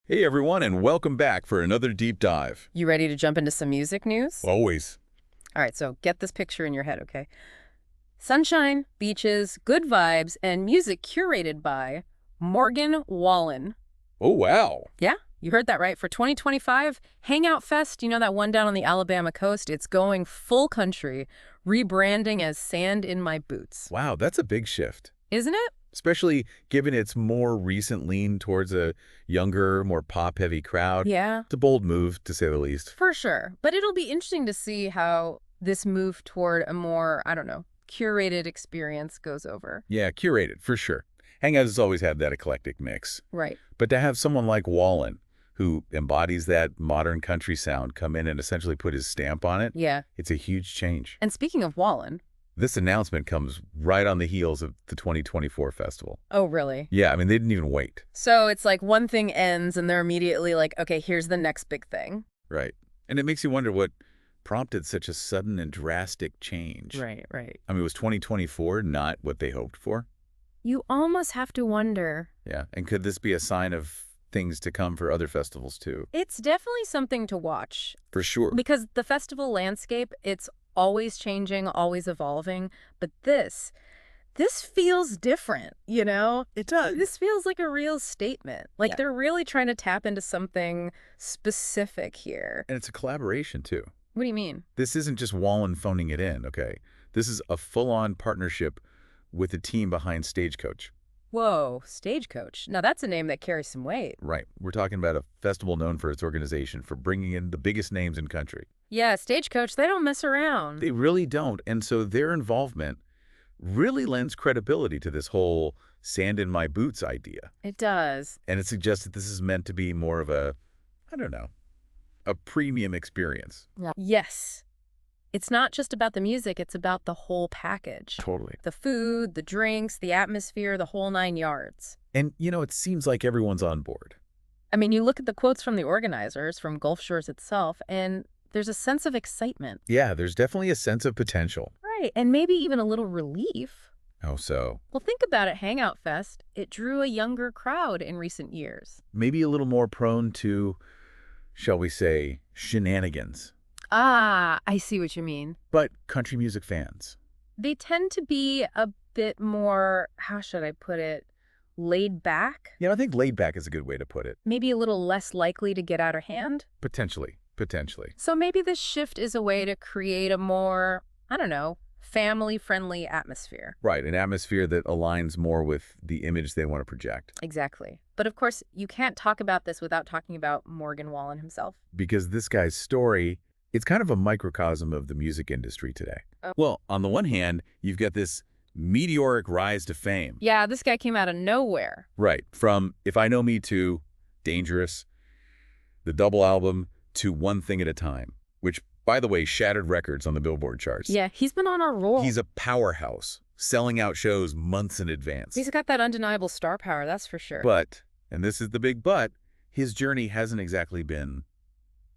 Hey everyone, and welcome back for another deep dive. You ready to jump into some music news? Always. All right, so get this picture in your head, okay? Sunshine, beaches, good vibes, and music curated by Morgan Wallen. Oh, wow. Yeah, you heard that right. For 2025, Hangout Fest, you know that one down on the Alabama coast? It's going full country, rebranding as Sand in My Boots. Wow, that's a big shift. Isn't it? Especially given its more recent lean towards a younger, more pop-heavy crowd. Yeah, It's a bold move, to say the least. for sure. But it'll be interesting to see how this move toward a more, I don't know, curated experience goes over. Yeah, curated, for sure. Hangout has always had that eclectic mix. Right. But to have someone like Wallen, who embodies that modern country sound, come in and essentially put his stamp on it, Yeah. it's a huge change. And speaking of Wallen. This announcement comes right on the heels of the 2024 festival. Oh, really? Yeah, I mean, they didn't even wait. So it's like one thing ends and they're immediately like, okay, here's the next big thing. Right. And it makes you wonder what prompted such a sudden and drastic change. Right. I mean, was 2024 not what they hoped for? You almost have to wonder. Yeah. And could this be a sign of things to come for other festivals, too? It's definitely something to watch For sure. because the festival landscape, it's always changing, always evolving. But this feels different, you know? It does. This feels like a real statement. Like Yeah. they're really trying to tap into something specific here. And it's a collaboration, too. What do you mean? This isn't just Wallen phoning it in, okay? This is a full-on partnership with the team behind Stagecoach. Whoa, Stagecoach. Now that's a name that carries some weight. Right. We're talking about a festival known for its organization, for bringing in the biggest names in country. Yeah, Stagecoach, they don't mess around. They really don't. And so their involvement really lends credibility to this whole sand in my boots idea. It does. And it suggests that this is meant to be more of a, I don't know, a premium experience. Yes. It's not just about the music, it's about the whole package. Totally. The food, the drinks, the atmosphere, the whole 9 yards. And, you know, it seems like everyone's on board. I mean, you look at the quotes from the organizers, from Gulf Shores itself, and there's a sense of excitement. Yeah, there's definitely a sense of potential. Right, and maybe even a little relief. How so? Well, think about it, Hangout Fest. It drew a younger crowd in recent years. Maybe a little more prone to, shall we say, shenanigans. Ah, I see what you mean. But country music fans. They tend to be a bit more, how should I put it, laid back? Yeah, I think laid back is a good way to put it. Maybe a little less likely to get out of hand? Potentially. So maybe this shift is a way to create a more, I don't know, family-friendly atmosphere. Right, an atmosphere that aligns more with the image they want to project. Exactly. But of course, you can't talk about this without talking about Morgan Wallen himself. Because this guy's story, it's kind of a microcosm of the music industry today. Oh. Well, on the one hand, you've got this meteoric rise to fame. Yeah, this guy came out of nowhere. Right, from If I Know Me to Dangerous, the double album, to One Thing at a Time, which, by the way, shattered records on the Billboard charts. Yeah, he's been on a roll. He's a powerhouse, selling out shows months in advance. He's got that undeniable star power, that's for sure. But, and this is the big but, his journey hasn't exactly been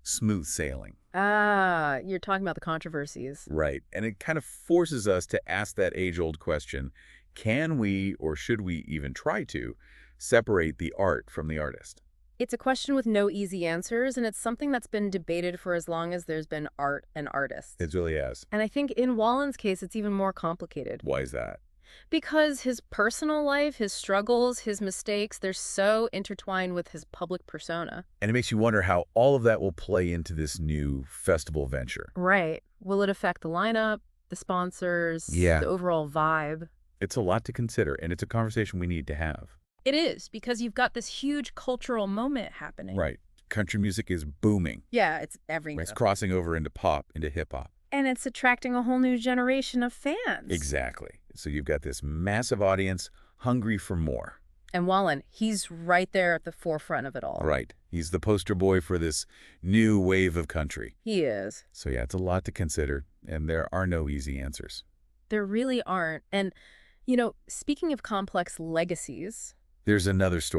smooth sailing. Ah, you're talking about the controversies. Right. And it kind of forces us to ask that age-old question, can we, or should we even try to, separate the art from the artist? It's a question with no easy answers, and it's something that's been debated for as long as there's been art and artists. It really has. And I think in Wallen's case, it's even more complicated. Why is that? Because his personal life, his struggles, his mistakes, they're so intertwined with his public persona. And it makes you wonder how all of that will play into this new festival venture. Right. Will it affect the lineup, the sponsors, Yeah. the overall vibe? It's a lot to consider, and it's a conversation we need to have. It is, because you've got this huge cultural moment happening. Right. Country music is booming. Yeah, it's everywhere. It's crossing over into pop, into hip-hop. And it's attracting a whole new generation of fans. Exactly. So you've got this massive audience hungry for more. And Wallen, he's right there at the forefront of it all. Right. He's the poster boy for this new wave of country. He is. So yeah, it's a lot to consider, and there are no easy answers. There really aren't. And, you know, speaking of complex legacies, There's another story